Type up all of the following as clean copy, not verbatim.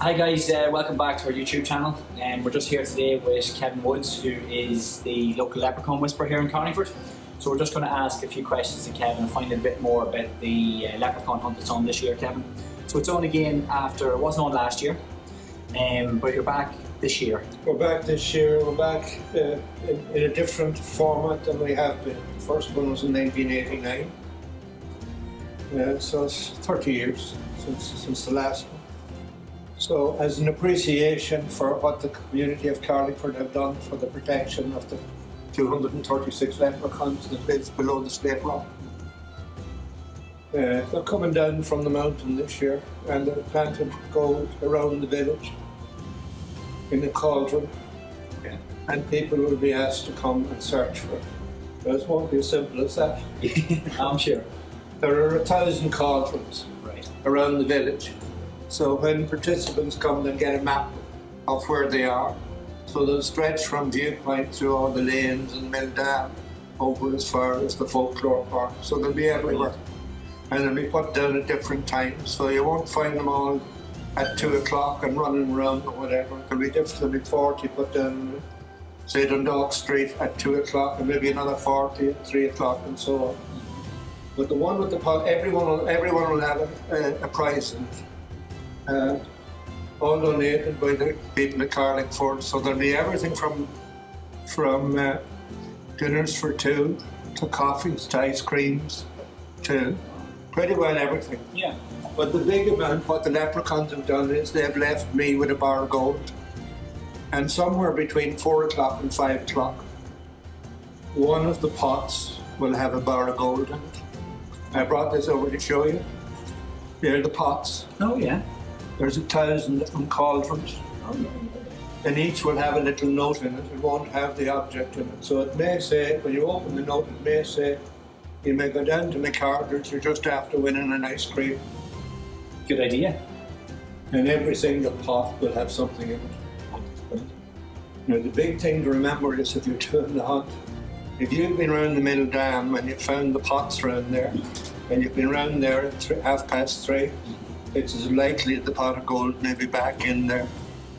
Hi guys, welcome back to our YouTube channel. We're just here today with Kevin Woods, who is the local Leprechaun Whisperer here in Carlingford. So we're just going to ask a few questions to Kevin and find out a bit more about the Leprechaun Hunt that's on this year, Kevin. So it's on again after, it wasn't on last year, but you're back this year. We're back this year. We're back in a different format than we have been. The first one was in 1989. So it's 30 years since the last one. So as an appreciation for what the community of Carlingford have done for the protection of the 236 leprechauns that lives below the Slate Rock. They're coming down from the mountain this year and they're planted gold around the village in a cauldron, and people will be asked to come and search for it. But it won't be as simple as that. I'm sure. There are 1,000 cauldrons around the village. So when participants come, they'll get a map of where they are. So they'll stretch from Viewpoint through all the lanes and Mill Dam over as far as the Folklore Park. So they'll be everywhere. And they'll be put down at different times. So you won't find them all at 2 o'clock and running around or whatever. There'll be 40 put down, say, Dundalk Street at 2 o'clock and maybe another 40 at 3 o'clock and so on. But the one with the pot, everyone will have a prize in it. All donated by the people at Carlingford, so there'll be everything from dinners for two to coffees to ice creams to pretty well everything. Yeah. But the big amount, what the leprechauns have done is they've left me with a bar of gold, and somewhere between 4 o'clock and 5 o'clock, one of the pots will have a bar of gold in it. I brought this over to show you. Here are the pots. Oh yeah. There's 1,000 different cauldrons, and each will have a little note in it. It won't have the object in it. So it may say, when you open the note, it may say, you may go down to McCarter's, you're just after winning an ice cream. Good idea. And every single pot will have something in it. Now the big thing to remember is if you're doing the hunt, if you've been around the Mill Dam and you found the pots around there, and you've been around there at 3:30, it's as likely that the pot of gold may be back in there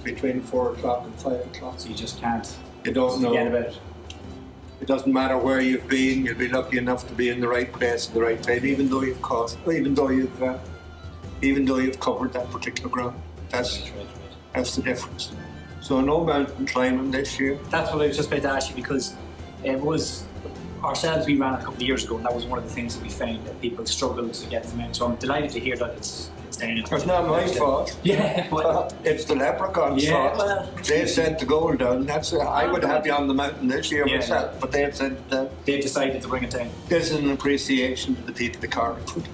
between 4 o'clock and 5 o'clock. So you just can't. You don't know. Forget about it. It doesn't matter where you've been. You'll be lucky enough to be in the right place at the right time, even though you've covered that particular ground. That's the difference. So no mountain climbing this year. That's what I was just about to ask you, because it was ourselves, we ran a couple of years ago, and that was one of the things that we found that people struggled to get them in. So I'm delighted to hear that it's down. It's not my fault. Yeah, well, it's the leprechaun's fault. Well, they sent the gold down. I would have you on the mountain this year myself, but they've sent it down. They've decided to bring it down. This is an appreciation to the people of Carlingford.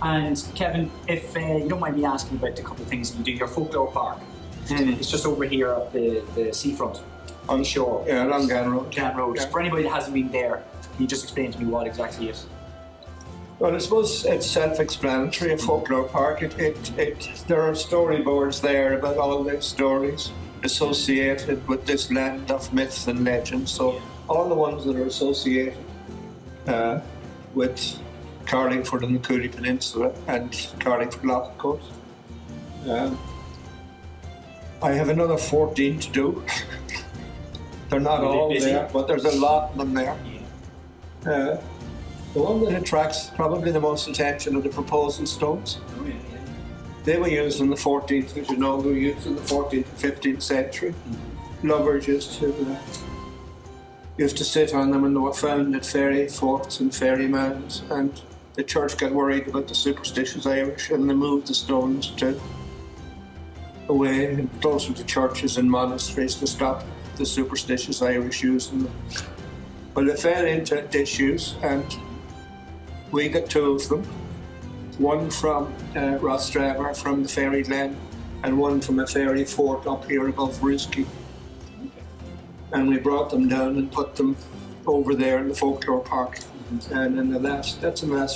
And Kevin, if you don't mind me asking about a couple of things that you do, your Folklore Park, it's just over here at the seafront, on the shore. Yeah, along Gan Road. Gan Road. Yeah. For anybody that hasn't been there, can you just explain to me what exactly it is? Well, I suppose it's self-explanatory. A Folklore Park, there are storyboards there about all the stories associated with this land of myths and legends. So all the ones that are associated with Carlingford and the Cooley Peninsula and Carlingford Loch, of course. I have another 14 to do. They're not all there, but there's a lot of them there. The one that attracts probably the most attention are the proposal stones. Oh, yeah. They were used in the 14th, as you know, they were used in the 14th and 15th century. Lovers used to sit on them, and they were found at fairy forts and fairy mounds, and the church got worried about the superstitious Irish, and they moved the stones away and closer to churches and monasteries to stop the superstitious Irish using them. Well, they fell into disuse, and we got 2 of them. One from Rostraver, from the Fairy Glen, and one from a fairy fort up here above Risky. And we brought them down and put them over there in the Folklore Park. And in the last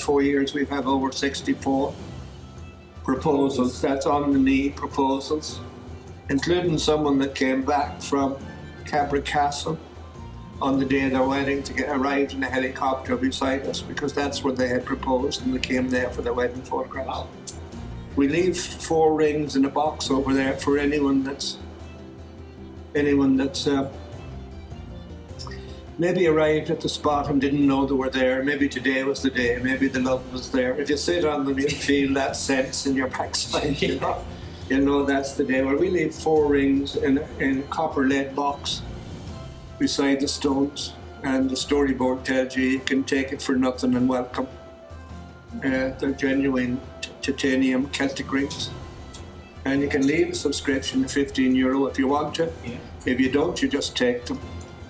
4 years, we've had over 64 proposals. That's on the knee proposals, including someone that came back from Cabra Castle on the day of their wedding to get arrived in a helicopter beside us, because that's where they had proposed and they came there for their wedding photographs. We leave 4 rings in a box over there for anyone that's maybe arrived at the spot and didn't know they were there. Maybe today was the day. Maybe the love was there. If you sit on them, you feel that sense in your backside. You know that's the day. Well, we leave 4 rings in a copper lead box beside the stones, and the storyboard tells you can take it for nothing and welcome. They're genuine titanium Celtic rings, and you can leave a subscription of €15 if you want to. Yeah. If you don't, you just take them.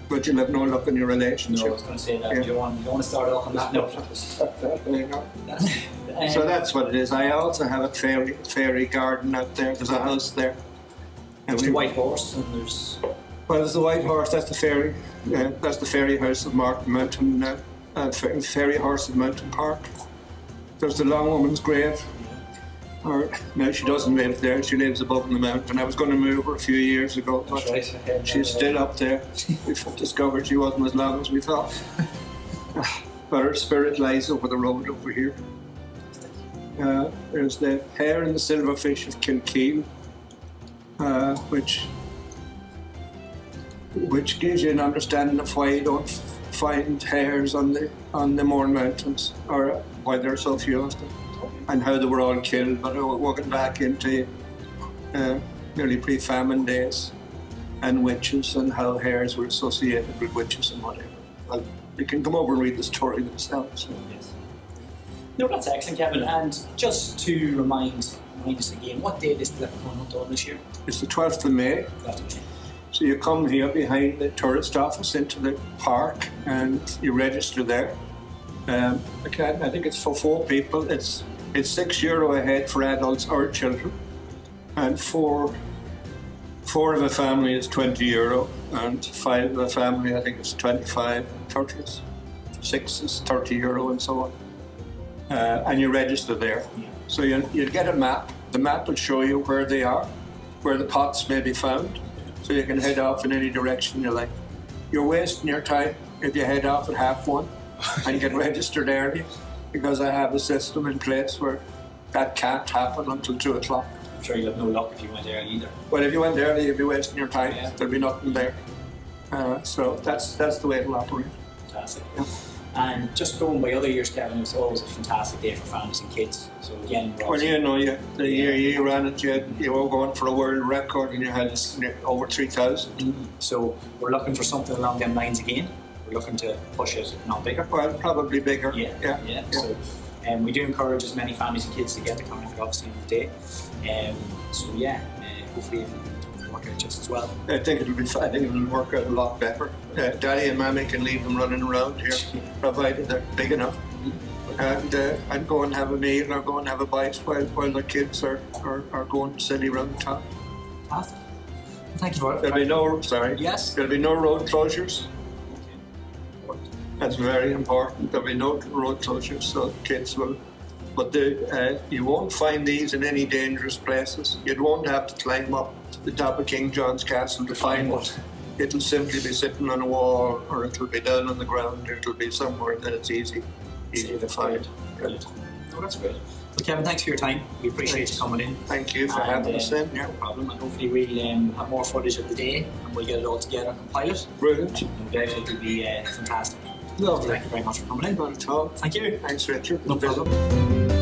But you'll have no luck in your relationship. No, I was going to say that. Yeah. You don't want to start off on that note. So that's what it is. I also have a fairy garden out there. There's a house there. There's the White Horse, and there's... Well, there's the White Horse. That's the fairy. That's the fairy house of Mountain. Fairy Horse of Mountain Park. There's the Long Woman's Grave. No, she doesn't live there. She lives above in the mountain. I was going to move her a few years ago, but she's still up there. We've discovered she wasn't as long as we thought. But her spirit lies over the road over here. There's the Hare and the Silverfish of Kilkeel, which gives you an understanding of why you don't find hares on the Mourne Mountains, or why there are so few of them, and how they were all killed. But walking back into nearly pre-famine days, and witches, and how hares were associated with witches and whatever. Well, you can come over and read the story themselves. So. Yes. No, that's excellent, Kevin. And just to remind us again, what date is the Leprechaun Hunt on this year? It's the 12th of May. 12th of May. So you come here behind the tourist office into the park and you register there. I think it's for 4 people. It's €6 a head for adults or children, and four of a family is €20, and 5 of a family I think it's 25, 30, 6 is €30, and so on. And you register there. Yeah. So you'll get a map. The map will show you where they are, where the pots may be found, so you can head off in any direction you like. You're wasting your time if you head off at 1:30 and get registered early, because I have a system in place where that can't happen until 2 o'clock. I'm sure you'll have no luck if you went early either. Well, if you went early, you'd be wasting your time. Yeah. There'll be nothing there. So that's the way it'll operate. Fantastic. Yeah. And just going by other years, Kevin, it was always a fantastic day for families and kids. So again, well, you know, the year you ran it, you were going for a world record, and you had over 3,000. Mm-hmm. So we're looking for something along them lines again. We're looking to push it, if not bigger. Well, probably bigger. Yeah. So we do encourage as many families and kids to get to Carlingford, obviously, on the day. Hopefully it'll work out just as well. I think it'll work out a lot better. Daddy and Mammy can leave them running around here, provided they're big enough, and go and have a meal or go and have a bite while the kids are going silly around town. Fantastic. Thank you for it. There'll be no road closures. That's very important. There'll be no road closures, so kids will. But you won't find these in any dangerous places. You won't have to climb up to the top of King John's Castle to find it. It'll simply be sitting on a wall, or it'll be down on the ground, or it'll be somewhere that it's easy to find. Brilliant. No, that's great. Well, Kevin, thanks for your time. We appreciate you coming in. Thank you for having us in. No problem. And hopefully we'll have more footage of the day, and we'll get it all together and compile it. Brilliant. No doubt it'll be fantastic. Lovely. Thank you very much for coming in. Not at all. Thank you. Thanks, Richard. No problem.